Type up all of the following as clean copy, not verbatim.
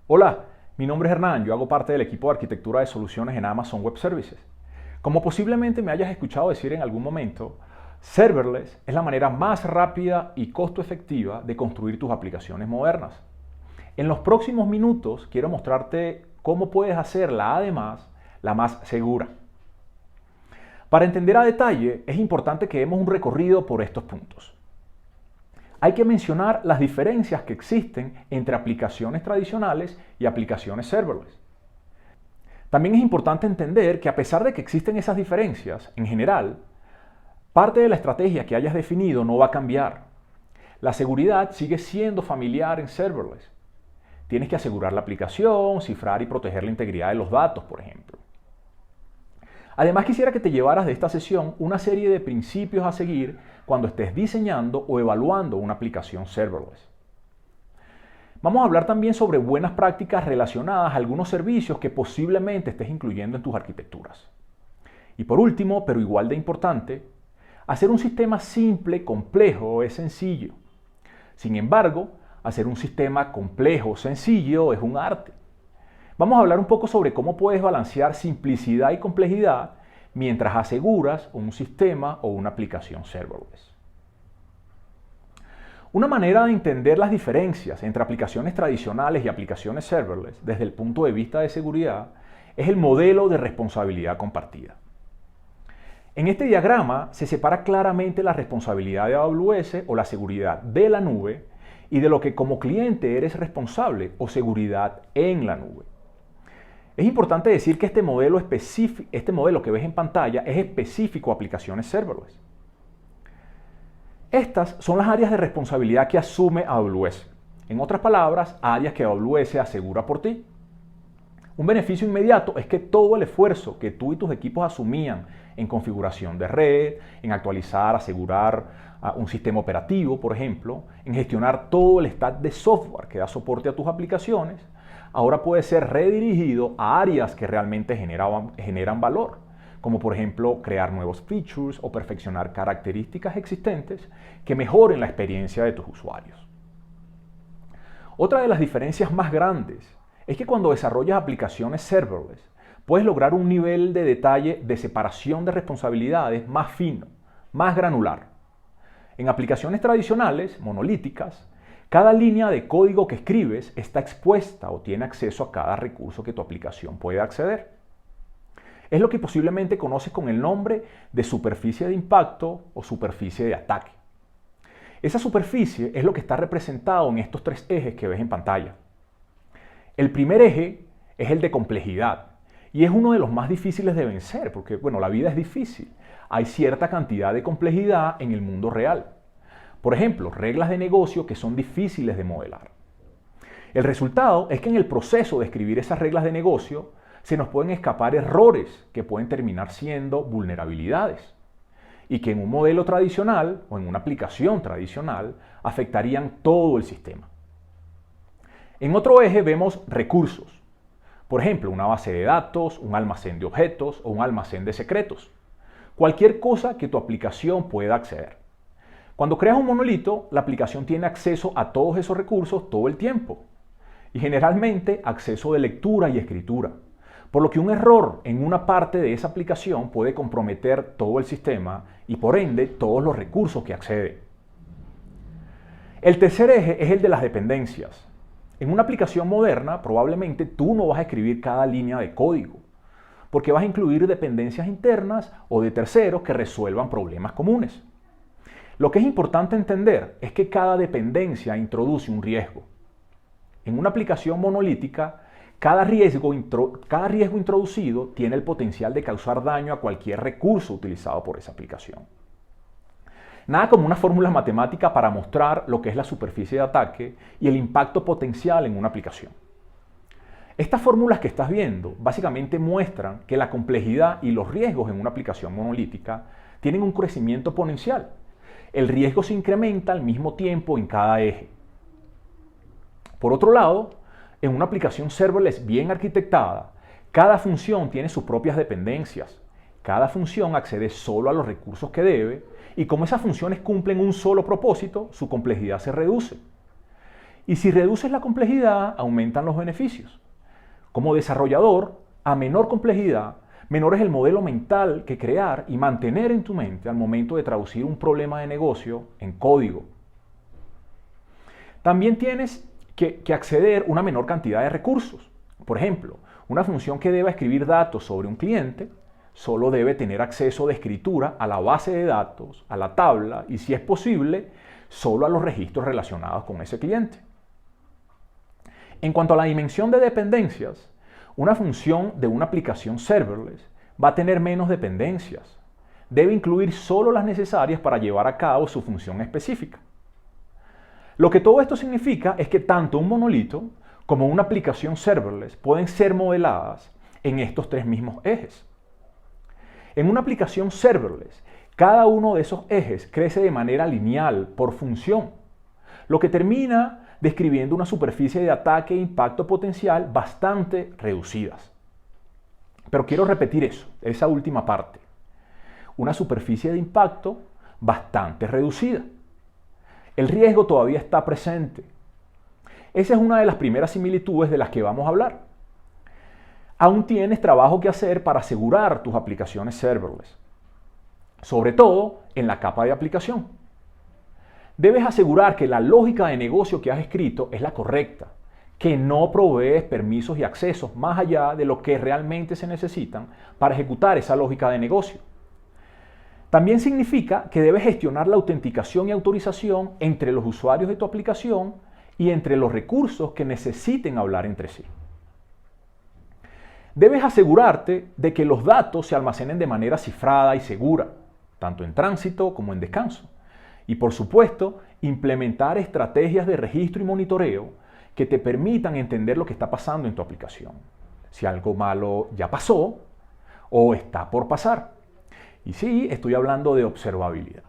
Hola, mi nombre es Hernán, yo hago parte del equipo de arquitectura de soluciones en Amazon Web Services. Como posiblemente me hayas escuchado decir en algún momento, serverless es la manera más rápida y costo efectiva de construir tus aplicaciones modernas. En los próximos minutos quiero mostrarte cómo puedes hacerla además la más segura. Para entender a detalle es importante que demos un recorrido por estos puntos. Hay que mencionar las diferencias que existen entre aplicaciones tradicionales y aplicaciones serverless. También es importante entender que a pesar de que existen esas diferencias, en general, parte de la estrategia que hayas definido no va a cambiar. La seguridad sigue siendo familiar en serverless. Tienes que asegurar la aplicación, cifrar y proteger la integridad de los datos, por ejemplo. Además, quisiera que te llevaras de esta sesión una serie de principios a seguir cuando estés diseñando o evaluando una aplicación serverless. Vamos a hablar también sobre buenas prácticas relacionadas a algunos servicios que posiblemente estés incluyendo en tus arquitecturas. Y por último, pero igual de importante, hacer un sistema simple, complejo es sencillo. Sin embargo, hacer un sistema complejo, sencillo es un arte. Vamos a hablar un poco sobre cómo puedes balancear simplicidad y complejidad mientras aseguras un sistema o una aplicación serverless. Una manera de entender las diferencias entre aplicaciones tradicionales y aplicaciones serverless desde el punto de vista de seguridad es el modelo de responsabilidad compartida. En este diagrama se separa claramente la responsabilidad de AWS o la seguridad de la nube y de lo que como cliente eres responsable o seguridad en la nube. Es importante decir que este modelo que ves en pantalla es específico a aplicaciones serverless. Estas son las áreas de responsabilidad que asume AWS. En otras palabras, áreas que AWS asegura por ti. Un beneficio inmediato es que todo el esfuerzo que tú y tus equipos asumían en configuración de red, en actualizar, asegurar un sistema operativo, por ejemplo, en gestionar todo el stack de software que da soporte a tus aplicaciones, ahora puede ser redirigido a áreas que realmente generan valor, como por ejemplo crear nuevos features o perfeccionar características existentes que mejoren la experiencia de tus usuarios. Otra de las diferencias más grandes es que cuando desarrollas aplicaciones serverless, puedes lograr un nivel de detalle de separación de responsabilidades más fino, más granular. En aplicaciones tradicionales, monolíticas, cada línea de código que escribes está expuesta o tiene acceso a cada recurso que tu aplicación puede acceder. Es lo que posiblemente conoces con el nombre de superficie de impacto o superficie de ataque. Esa superficie es lo que está representado en estos tres ejes que ves en pantalla. El primer eje es el de complejidad y es uno de los más difíciles de vencer porque, la vida es difícil. Hay cierta cantidad de complejidad en el mundo real. Por ejemplo, reglas de negocio que son difíciles de modelar. El resultado es que en el proceso de escribir esas reglas de negocio se nos pueden escapar errores que pueden terminar siendo vulnerabilidades y que en un modelo tradicional o en una aplicación tradicional afectarían todo el sistema. En otro eje vemos recursos. Por ejemplo, una base de datos, un almacén de objetos o un almacén de secretos. Cualquier cosa que tu aplicación pueda acceder. Cuando creas un monolito, la aplicación tiene acceso a todos esos recursos todo el tiempo y generalmente acceso de lectura y escritura, por lo que un error en una parte de esa aplicación puede comprometer todo el sistema y por ende todos los recursos que accede. El tercer eje es el de las dependencias. En una aplicación moderna probablemente tú no vas a escribir cada línea de código, porque vas a incluir dependencias internas o de terceros que resuelvan problemas comunes. Lo que es importante entender es que cada dependencia introduce un riesgo. En una aplicación monolítica, cada riesgo introducido tiene el potencial de causar daño a cualquier recurso utilizado por esa aplicación. Nada como una fórmula matemática para mostrar lo que es la superficie de ataque y el impacto potencial en una aplicación. Estas fórmulas que estás viendo básicamente muestran que la complejidad y los riesgos en una aplicación monolítica tienen un crecimiento exponencial. El riesgo se incrementa al mismo tiempo en cada eje. Por otro lado, en una aplicación serverless bien arquitectada, cada función tiene sus propias dependencias. Cada función accede solo a los recursos que debe y como esas funciones cumplen un solo propósito, su complejidad se reduce. Y si reduces la complejidad, aumentan los beneficios. Como desarrollador, a menor complejidad, menor es el modelo mental que crear y mantener en tu mente al momento de traducir un problema de negocio en código. También tienes que acceder a una menor cantidad de recursos. Por ejemplo, una función que deba escribir datos sobre un cliente solo debe tener acceso de escritura a la base de datos, a la tabla y, si es posible, solo a los registros relacionados con ese cliente. En cuanto a la dimensión de dependencias, una función de una aplicación serverless va a tener menos dependencias. Debe incluir solo las necesarias para llevar a cabo su función específica. Lo que todo esto significa es que tanto un monolito como una aplicación serverless pueden ser modeladas en estos tres mismos ejes. En una aplicación serverless, cada uno de esos ejes crece de manera lineal por función, lo que termina describiendo una superficie de ataque e impacto potencial bastante reducidas. Pero quiero repetir esa última parte. Una superficie de impacto bastante reducida. El riesgo todavía está presente. Esa es una de las primeras similitudes de las que vamos a hablar. Aún tienes trabajo que hacer para asegurar tus aplicaciones serverless, sobre todo en la capa de aplicación. Debes asegurar que la lógica de negocio que has escrito es la correcta, que no provees permisos y accesos más allá de lo que realmente se necesitan para ejecutar esa lógica de negocio. También significa que debes gestionar la autenticación y autorización entre los usuarios de tu aplicación y entre los recursos que necesiten hablar entre sí. Debes asegurarte de que los datos se almacenen de manera cifrada y segura, tanto en tránsito como en descanso. Y por supuesto, implementar estrategias de registro y monitoreo que te permitan entender lo que está pasando en tu aplicación. Si algo malo ya pasó o está por pasar. Y sí, estoy hablando de observabilidad.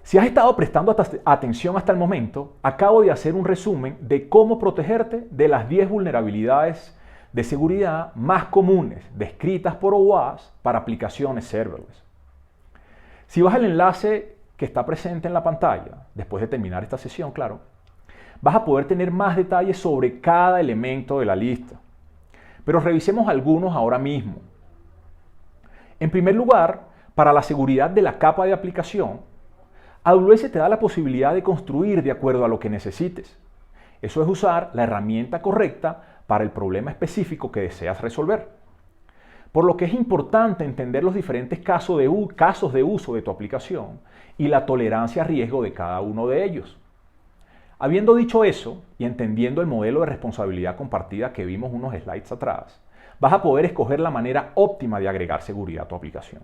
Si has estado prestando atención hasta el momento, acabo de hacer un resumen de cómo protegerte de las 10 vulnerabilidades de seguridad más comunes descritas por OWASP para aplicaciones serverless. Si vas al enlace que está presente en la pantalla, después de terminar esta sesión, claro, vas a poder tener más detalles sobre cada elemento de la lista. Pero revisemos algunos ahora mismo. En primer lugar, para la seguridad de la capa de aplicación, AWS te da la posibilidad de construir de acuerdo a lo que necesites. Eso es usar la herramienta correcta para el problema específico que deseas resolver. Por lo que es importante entender los diferentes casos de uso de tu aplicación y la tolerancia a riesgo de cada uno de ellos. Habiendo dicho eso y entendiendo el modelo de responsabilidad compartida que vimos unos slides atrás, vas a poder escoger la manera óptima de agregar seguridad a tu aplicación.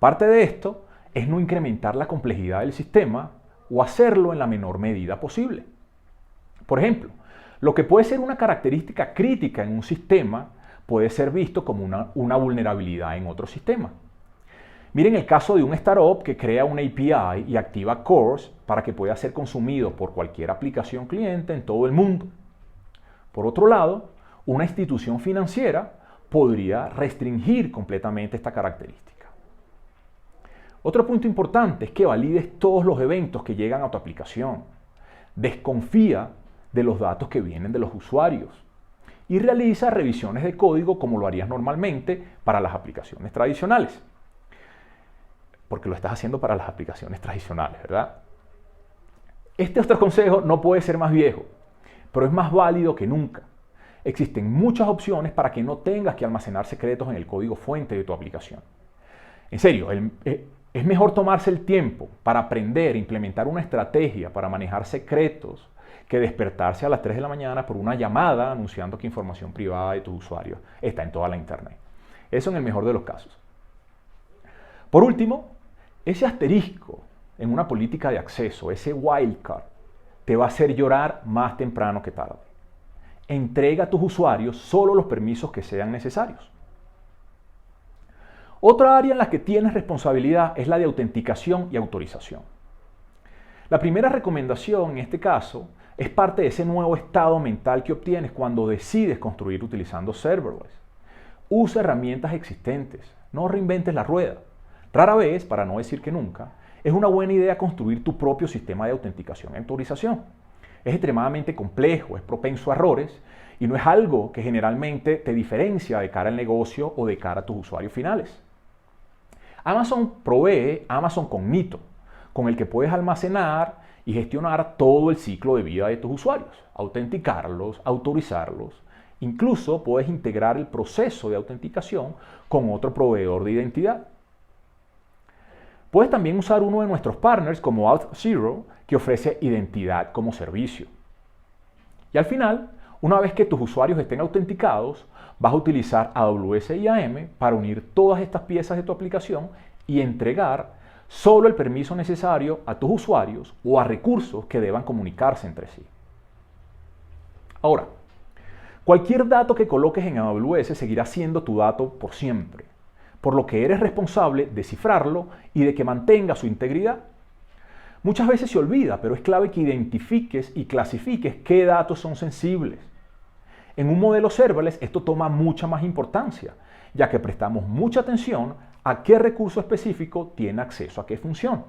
Parte de esto es no incrementar la complejidad del sistema o hacerlo en la menor medida posible. Por ejemplo, lo que puede ser una característica crítica en un sistema puede ser visto como una vulnerabilidad en otro sistema. Miren el caso de un startup que crea una API y activa CORS para que pueda ser consumido por cualquier aplicación cliente en todo el mundo. Por otro lado, una institución financiera podría restringir completamente esta característica. Otro punto importante es que valides todos los eventos que llegan a tu aplicación. Desconfía de los datos que vienen de los usuarios y realiza revisiones de código como lo harías normalmente para las aplicaciones tradicionales. Porque lo estás haciendo para las aplicaciones tradicionales, ¿verdad? Este otro consejo no puede ser más viejo, pero es más válido que nunca. Existen muchas opciones para que no tengas que almacenar secretos en el código fuente de tu aplicación. En serio, es mejor tomarse el tiempo para aprender e implementar una estrategia para manejar secretos que despertarse a las 3 de la mañana por una llamada anunciando que información privada de tus usuarios está en toda la internet. Eso en el mejor de los casos. Por último, ese asterisco en una política de acceso, ese wildcard, te va a hacer llorar más temprano que tarde. Entrega a tus usuarios solo los permisos que sean necesarios. Otra área en la que tienes responsabilidad es la de autenticación y autorización. La primera recomendación en este caso es parte de ese nuevo estado mental que obtienes cuando decides construir utilizando serverless. Usa herramientas existentes, no reinventes la rueda. Rara vez, para no decir que nunca, es una buena idea construir tu propio sistema de autenticación y autorización. Es extremadamente complejo, es propenso a errores y no es algo que generalmente te diferencia de cara al negocio o de cara a tus usuarios finales. Amazon provee Amazon Cognito, con el que puedes almacenar y gestionar todo el ciclo de vida de tus usuarios, autenticarlos, autorizarlos. Incluso puedes integrar el proceso de autenticación con otro proveedor de identidad. Puedes también usar uno de nuestros partners como Auth0, que ofrece identidad como servicio. Y al final, una vez que tus usuarios estén autenticados, vas a utilizar AWS IAM para unir todas estas piezas de tu aplicación y entregar solo el permiso necesario a tus usuarios o a recursos que deban comunicarse entre sí. Ahora, cualquier dato que coloques en AWS seguirá siendo tu dato por siempre, por lo que eres responsable de cifrarlo y de que mantenga su integridad. Muchas veces se olvida, pero es clave que identifiques y clasifiques qué datos son sensibles. En un modelo serverless esto toma mucha más importancia, ya que prestamos mucha atención a qué recurso específico tiene acceso a qué función.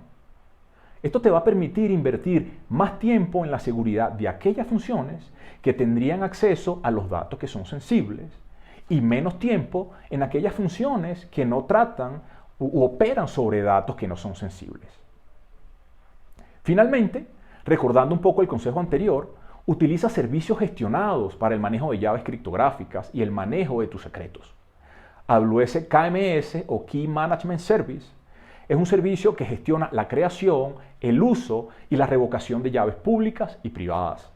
Esto te va a permitir invertir más tiempo en la seguridad de aquellas funciones que tendrían acceso a los datos que son sensibles y menos tiempo en aquellas funciones que no tratan u operan sobre datos que no son sensibles. Finalmente, recordando un poco el consejo anterior, utiliza servicios gestionados para el manejo de llaves criptográficas y el manejo de tus secretos. AWS KMS o Key Management Service es un servicio que gestiona la creación, el uso y la revocación de llaves públicas y privadas.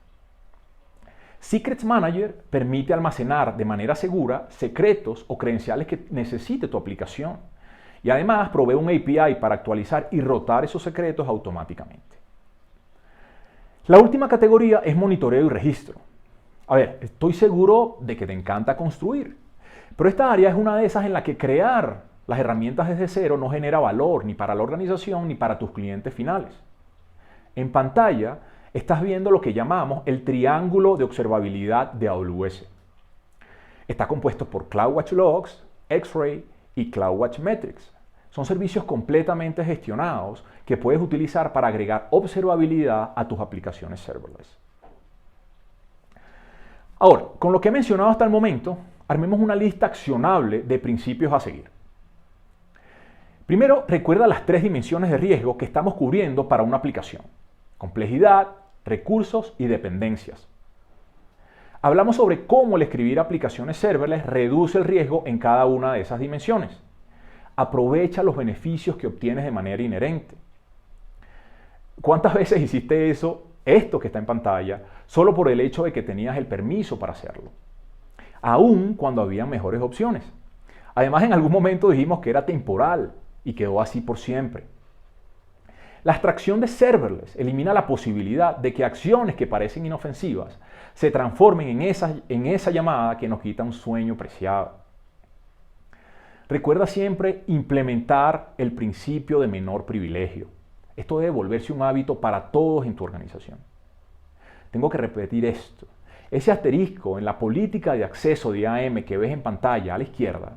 Secrets Manager permite almacenar de manera segura secretos o credenciales que necesite tu aplicación y además provee un API para actualizar y rotar esos secretos automáticamente. La última categoría es monitoreo y registro. A ver, estoy seguro de que te encanta construir, pero esta área es una de esas en la que crear las herramientas desde cero no genera valor ni para la organización ni para tus clientes finales. En pantalla estás viendo lo que llamamos el triángulo de observabilidad de AWS. Está compuesto por CloudWatch Logs, X-Ray y CloudWatch Metrics. Son servicios completamente gestionados que puedes utilizar para agregar observabilidad a tus aplicaciones serverless. Ahora, con lo que he mencionado hasta el momento, armemos una lista accionable de principios a seguir. Primero, recuerda las 3 dimensiones de riesgo que estamos cubriendo para una aplicación: complejidad, recursos y dependencias. Hablamos sobre cómo el escribir aplicaciones serverless reduce el riesgo en cada una de esas dimensiones. Aprovecha los beneficios que obtienes de manera inherente. ¿Cuántas veces hiciste esto que está en pantalla, solo por el hecho de que tenías el permiso para hacerlo? Aún cuando había mejores opciones. Además, en algún momento dijimos que era temporal y quedó así por siempre. La abstracción de serverless elimina la posibilidad de que acciones que parecen inofensivas se transformen en esa llamada que nos quita un sueño preciado. Recuerda siempre implementar el principio de menor privilegio. Esto debe volverse un hábito para todos en tu organización. Tengo que repetir esto. Ese asterisco en la política de acceso de IAM que ves en pantalla a la izquierda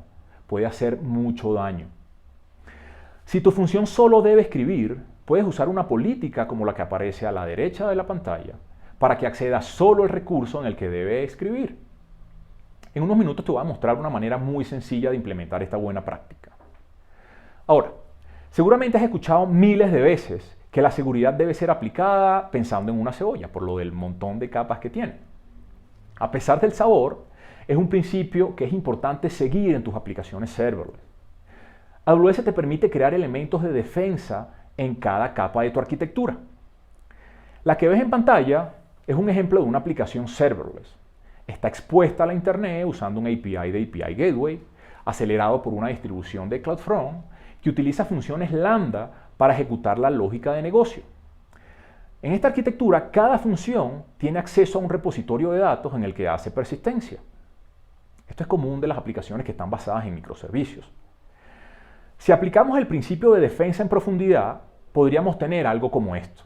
puede hacer mucho daño. Si tu función solo debe escribir, puedes usar una política como la que aparece a la derecha de la pantalla para que acceda solo al recurso en el que debe escribir. En unos minutos te voy a mostrar una manera muy sencilla de implementar esta buena práctica. Ahora, seguramente has escuchado miles de veces que la seguridad debe ser aplicada pensando en una cebolla, por lo del montón de capas que tiene. A pesar del sabor, es un principio que es importante seguir en tus aplicaciones serverless. AWS te permite crear elementos de defensa en cada capa de tu arquitectura. La que ves en pantalla es un ejemplo de una aplicación serverless. Está expuesta a la Internet usando un API de API Gateway, acelerado por una distribución de CloudFront, que utiliza funciones Lambda para ejecutar la lógica de negocio. En esta arquitectura, cada función tiene acceso a un repositorio de datos en el que hace persistencia. Esto es común de las aplicaciones que están basadas en microservicios. Si aplicamos el principio de defensa en profundidad, podríamos tener algo como esto.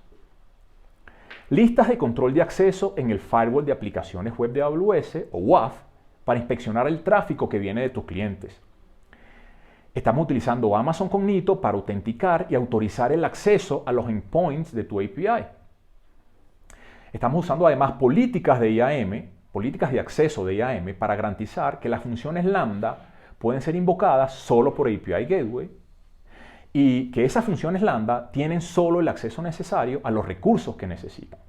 Listas de control de acceso en el firewall de aplicaciones web de AWS o WAF para inspeccionar el tráfico que viene de tus clientes. Estamos utilizando Amazon Cognito para autenticar y autorizar el acceso a los endpoints de tu API. Estamos usando además políticas de IAM, políticas de acceso de IAM, para garantizar que las funciones Lambda pueden ser invocadas solo por API Gateway y que esas funciones Lambda tienen solo el acceso necesario a los recursos que necesitan.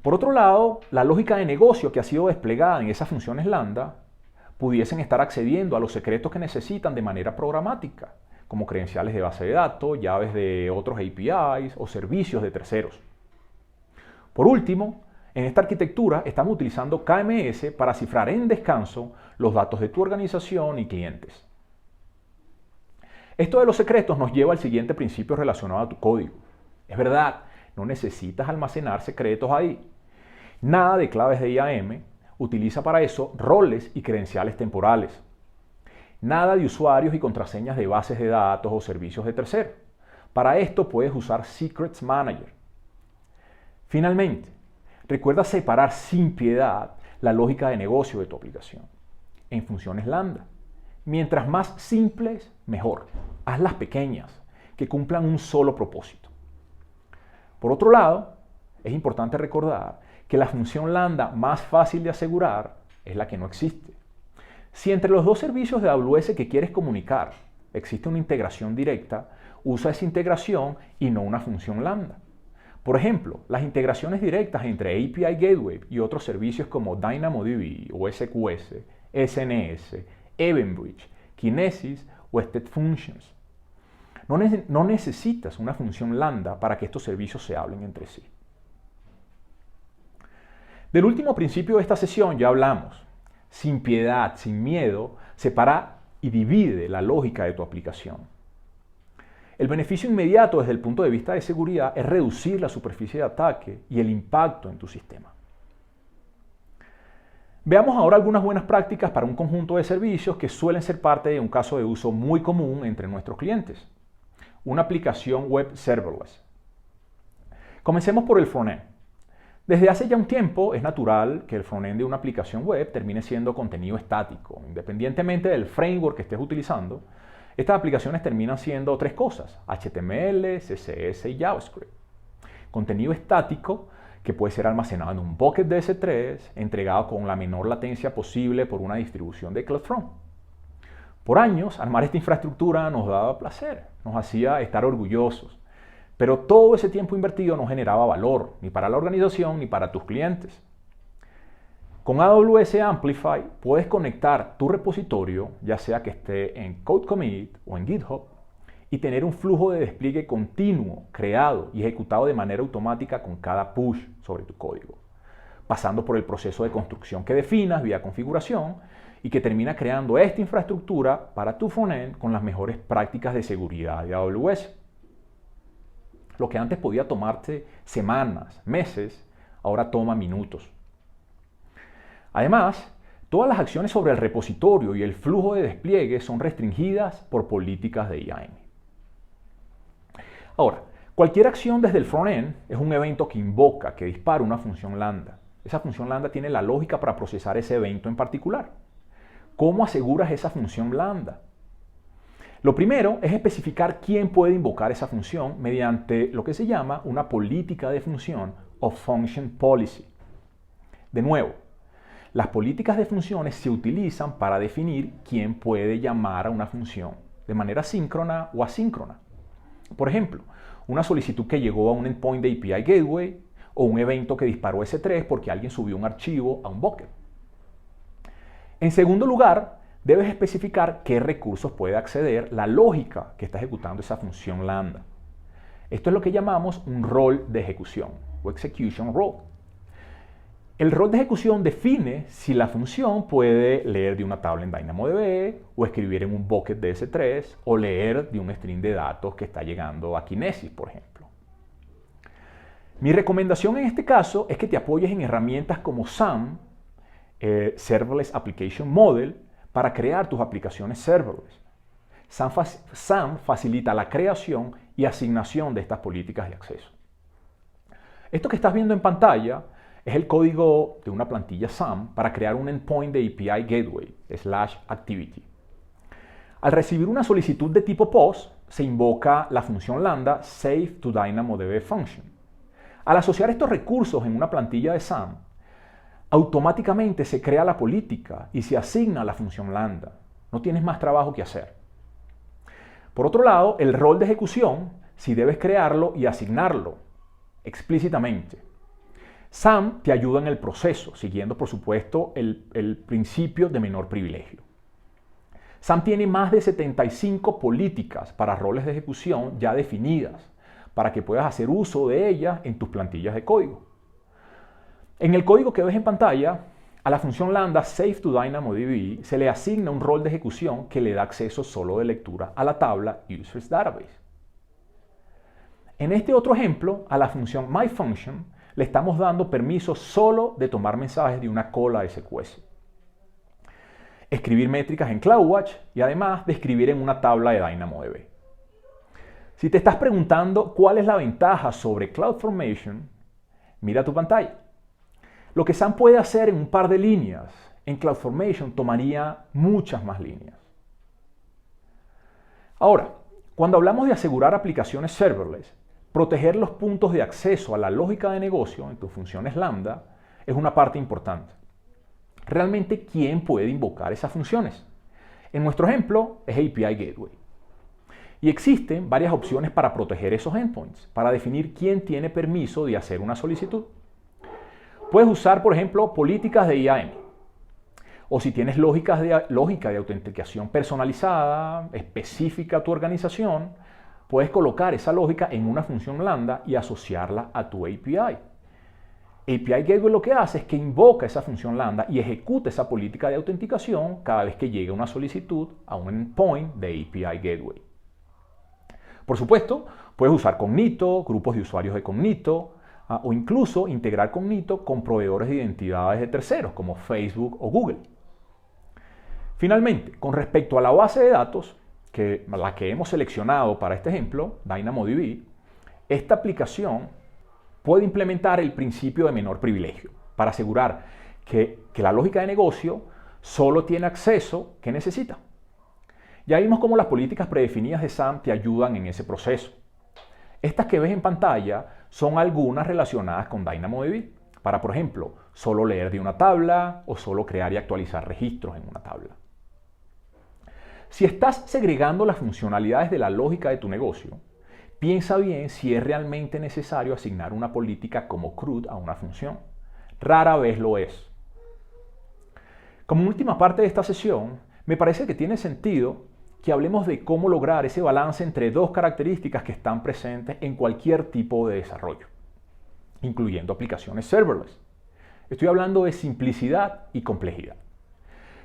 Por otro lado, la lógica de negocio que ha sido desplegada en esas funciones Lambda pudiesen estar accediendo a los secretos que necesitan de manera programática, como credenciales de base de datos, llaves de otros APIs o servicios de terceros. Por último, en esta arquitectura estamos utilizando KMS para cifrar en descanso los datos de tu organización y clientes. Esto de los secretos nos lleva al siguiente principio relacionado a tu código. Es verdad, no necesitas almacenar secretos ahí. Nada de claves de IAM utiliza para eso roles y credenciales temporales. Nada de usuarios y contraseñas de bases de datos o servicios de terceros. Para esto puedes usar Secrets Manager. Finalmente, recuerda separar sin piedad la lógica de negocio de tu aplicación en funciones Lambda. Mientras más simples, mejor. Hazlas pequeñas, que cumplan un solo propósito. Por otro lado, es importante recordar que la función Lambda más fácil de asegurar es la que no existe. Si entre los dos servicios de AWS que quieres comunicar existe una integración directa, usa esa integración y no una función Lambda. Por ejemplo, las integraciones directas entre API Gateway y otros servicios como DynamoDB o SQS, SNS, EventBridge, Kinesis o StateFunctions. No necesitas una función Lambda para que estos servicios se hablen entre sí. Del último principio de esta sesión ya hablamos. Sin piedad, sin miedo, separa y divide la lógica de tu aplicación. El beneficio inmediato desde el punto de vista de seguridad es reducir la superficie de ataque y el impacto en tu sistema. Veamos ahora algunas buenas prácticas para un conjunto de servicios que suelen ser parte de un caso de uso muy común entre nuestros clientes. Una aplicación web serverless. Comencemos por el frontend. Desde hace ya un tiempo es natural que el frontend de una aplicación web termine siendo contenido estático. Independientemente del framework que estés utilizando, estas aplicaciones terminan siendo tres cosas: HTML, CSS y JavaScript. Contenido estático que puede ser almacenado en un bucket de S3, entregado con la menor latencia posible por una distribución de CloudFront. Por años, armar esta infraestructura nos daba placer, nos hacía estar orgullosos, pero todo ese tiempo invertido no generaba valor, ni para la organización ni para tus clientes. Con AWS Amplify puedes conectar tu repositorio, ya sea que esté en CodeCommit o en GitHub, y tener un flujo de despliegue continuo, creado y ejecutado de manera automática con cada push sobre tu código, pasando por el proceso de construcción que definas vía configuración y que termina creando esta infraestructura para tu frontend con las mejores prácticas de seguridad de AWS. Lo que antes podía tomarte semanas, meses, ahora toma minutos. Además, todas las acciones sobre el repositorio y el flujo de despliegue son restringidas por políticas de IAM. Ahora, cualquier acción desde el frontend es un evento que invoca, que dispara una función Lambda. Esa función Lambda tiene la lógica para procesar ese evento en particular. ¿Cómo aseguras esa función Lambda? Lo primero es especificar quién puede invocar esa función mediante lo que se llama una política de función o function policy. De nuevo, las políticas de funciones se utilizan para definir quién puede llamar a una función de manera síncrona o asíncrona. Por ejemplo, una solicitud que llegó a un endpoint de API Gateway o un evento que disparó S3 porque alguien subió un archivo a un bucket. En segundo lugar, debes especificar qué recursos puede acceder la lógica que está ejecutando esa función Lambda. Esto es lo que llamamos un rol de ejecución o execution role. El rol de ejecución define si la función puede leer de una tabla en DynamoDB o escribir en un bucket de S3 o leer de un string de datos que está llegando a Kinesis, por ejemplo. Mi recomendación en este caso es que te apoyes en herramientas como SAM, Serverless Application Model, para crear tus aplicaciones serverless. SAM facilita la creación y asignación de estas políticas de acceso. Esto que estás viendo en pantalla es el código de una plantilla SAM para crear un endpoint de API Gateway /activity. Al recibir una solicitud de tipo POST, se invoca la función lambda save to DynamoDB function. Al asociar estos recursos en una plantilla de SAM, automáticamente se crea la política y se asigna la función lambda. No tienes más trabajo que hacer. Por otro lado, el rol de ejecución, si debes crearlo y asignarlo explícitamente. SAM te ayuda en el proceso, siguiendo por supuesto el principio de menor privilegio. SAM tiene más de 75 políticas para roles de ejecución ya definidas, para que puedas hacer uso de ellas en tus plantillas de código. En el código que ves en pantalla, a la función lambda save to DynamoDB se le asigna un rol de ejecución que le da acceso solo de lectura a la tabla Users Database. En este otro ejemplo, a la función myFunction le estamos dando permiso solo de tomar mensajes de una cola SQS, escribir métricas en CloudWatch y además de escribir en una tabla de DynamoDB. Si te estás preguntando cuál es la ventaja sobre CloudFormation, mira tu pantalla. Lo que SAM puede hacer en un par de líneas, en CloudFormation tomaría muchas más líneas. Ahora, cuando hablamos de asegurar aplicaciones serverless, proteger los puntos de acceso a la lógica de negocio en tus funciones lambda es una parte importante. Realmente, ¿quién puede invocar esas funciones? En nuestro ejemplo es API Gateway. Y existen varias opciones para proteger esos endpoints, para definir quién tiene permiso de hacer una solicitud. Puedes usar, por ejemplo, políticas de IAM. O si tienes lógica de autenticación personalizada, específica a tu organización, puedes colocar esa lógica en una función lambda y asociarla a tu API. API Gateway lo que hace es que invoca esa función lambda y ejecuta esa política de autenticación cada vez que llegue una solicitud a un endpoint de API Gateway. Por supuesto, puedes usar Cognito, grupos de usuarios de Cognito, o incluso integrar Cognito con proveedores de identidades de terceros como Facebook o Google. Finalmente, con respecto a la base de datos, la que hemos seleccionado para este ejemplo, DynamoDB, esta aplicación puede implementar el principio de menor privilegio para asegurar que la lógica de negocio solo tiene acceso que necesita. Ya vimos cómo las políticas predefinidas de SAM te ayudan en ese proceso. Estas que ves en pantalla son algunas relacionadas con DynamoDB, para, por ejemplo, solo leer de una tabla o solo crear y actualizar registros en una tabla. Si estás segregando las funcionalidades de la lógica de tu negocio, piensa bien si es realmente necesario asignar una política como CRUD a una función. Rara vez lo es. Como última parte de esta sesión, me parece que tiene sentido que hablemos de cómo lograr ese balance entre dos características que están presentes en cualquier tipo de desarrollo, incluyendo aplicaciones serverless. Estoy hablando de simplicidad y complejidad.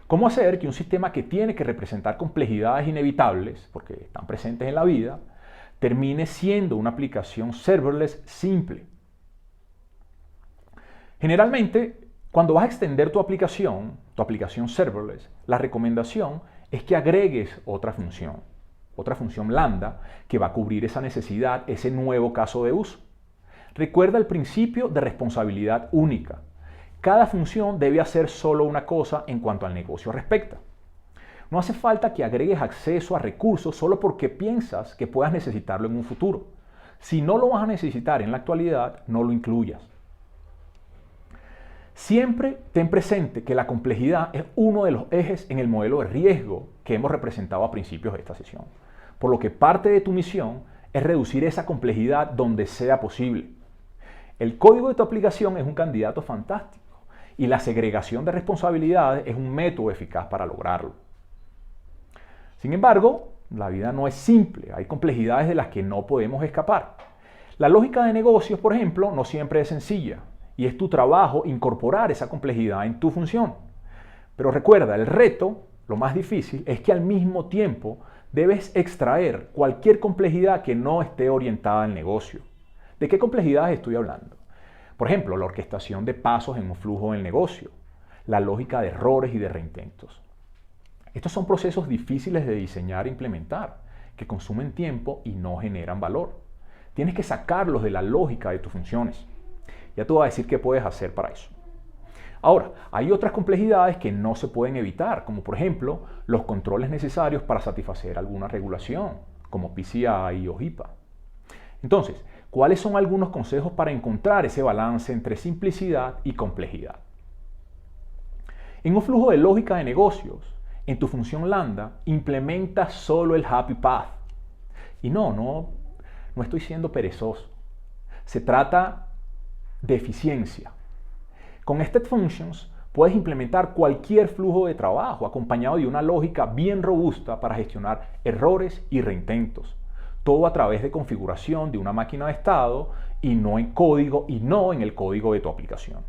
¿Cómo hacer que un sistema que tiene que representar complejidades inevitables, porque están presentes en la vida, termine siendo una aplicación serverless simple? Generalmente, cuando vas a extender tu aplicación serverless, la recomendación es que agregues otra función lambda que va a cubrir esa necesidad, ese nuevo caso de uso. Recuerda el principio de responsabilidad única. Cada función debe hacer solo una cosa en cuanto al negocio respecta. No hace falta que agregues acceso a recursos solo porque piensas que puedas necesitarlo en un futuro. Si no lo vas a necesitar en la actualidad, no lo incluyas. Siempre ten presente que la complejidad es uno de los ejes en el modelo de riesgo que hemos representado a principios de esta sesión. Por lo que parte de tu misión es reducir esa complejidad donde sea posible. El código de tu aplicación es un candidato fantástico y la segregación de responsabilidades es un método eficaz para lograrlo. Sin embargo, la vida no es simple, hay complejidades de las que no podemos escapar. La lógica de negocios, por ejemplo, no siempre es sencilla. Y es tu trabajo incorporar esa complejidad en tu función. Pero recuerda, el reto, lo más difícil, es que al mismo tiempo debes extraer cualquier complejidad que no esté orientada al negocio. ¿De qué complejidades estoy hablando? Por ejemplo, la orquestación de pasos en un flujo del negocio, la lógica de errores y de reintentos. Estos son procesos difíciles de diseñar e implementar, que consumen tiempo y no generan valor. Tienes que sacarlos de la lógica de tus funciones. Ya te voy a decir qué puedes hacer para eso. Ahora, hay otras complejidades que no se pueden evitar, como por ejemplo los controles necesarios para satisfacer alguna regulación, como PCI o HIPAA. Entonces, ¿cuáles son algunos consejos para encontrar ese balance entre simplicidad y complejidad? En un flujo de lógica de negocios, en tu función lambda, implementa solo el happy path. Y no estoy siendo perezoso. Se trata de eficiencia. Con Step Functions puedes implementar cualquier flujo de trabajo acompañado de una lógica bien robusta para gestionar errores y reintentos. Todo a través de configuración de una máquina de estado y no en código y no en el código de tu aplicación.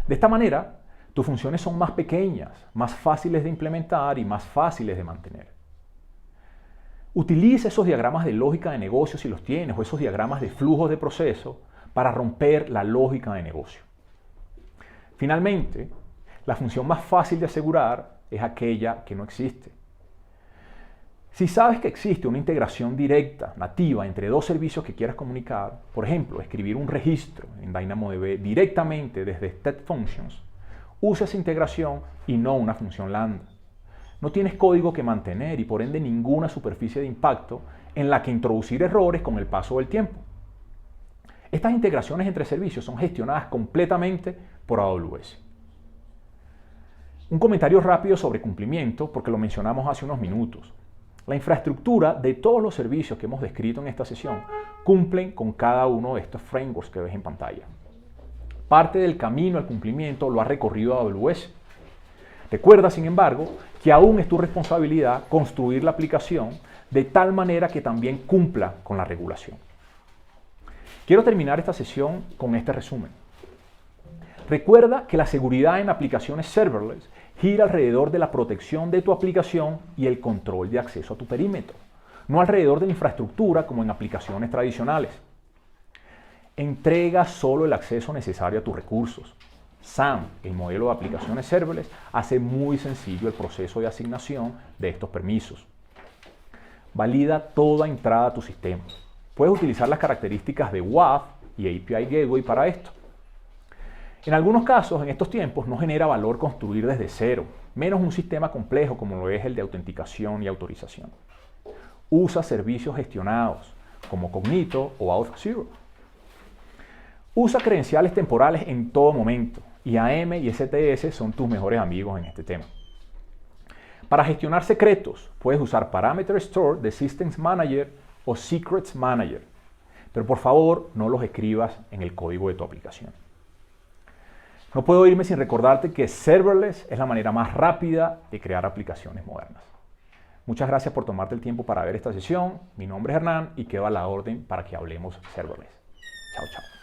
De esta manera, tus funciones son más pequeñas, más fáciles de implementar y más fáciles de mantener. Utiliza esos diagramas de lógica de negocio si los tienes o esos diagramas de flujos de proceso para romper la lógica de negocio. Finalmente, la función más fácil de asegurar es aquella que no existe. Si sabes que existe una integración directa, nativa, entre dos servicios que quieras comunicar, por ejemplo, escribir un registro en DynamoDB directamente desde Step Functions, usa esa integración y no una función lambda. No tienes código que mantener y por ende ninguna superficie de impacto en la que introducir errores con el paso del tiempo. Estas integraciones entre servicios son gestionadas completamente por AWS. Un comentario rápido sobre cumplimiento, porque lo mencionamos hace unos minutos. La infraestructura de todos los servicios que hemos descrito en esta sesión cumplen con cada uno de estos frameworks que ves en pantalla. Parte del camino al cumplimiento lo ha recorrido AWS. Recuerda, sin embargo, que aún es tu responsabilidad construir la aplicación de tal manera que también cumpla con la regulación. Quiero terminar esta sesión con este resumen. Recuerda que la seguridad en aplicaciones serverless gira alrededor de la protección de tu aplicación y el control de acceso a tu perímetro, no alrededor de la infraestructura como en aplicaciones tradicionales. Entrega solo el acceso necesario a tus recursos. SAM, el modelo de aplicaciones serverless, hace muy sencillo el proceso de asignación de estos permisos. Valida toda entrada a tu sistema. Puedes utilizar las características de WAF y API Gateway para esto. En algunos casos, en estos tiempos, no genera valor construir desde cero, menos un sistema complejo como lo es el de autenticación y autorización. Usa servicios gestionados, como Cognito o Auth0. Usa credenciales temporales en todo momento, y AM y STS son tus mejores amigos en este tema. Para gestionar secretos, puedes usar Parameter Store de Systems Manager o Secrets Manager, pero por favor no los escribas en el código de tu aplicación. No puedo irme sin recordarte que serverless es la manera más rápida de crear aplicaciones modernas. Muchas gracias por tomarte el tiempo para ver esta sesión. Mi nombre es Hernán y quedo a la orden para que hablemos serverless. Chao, chao.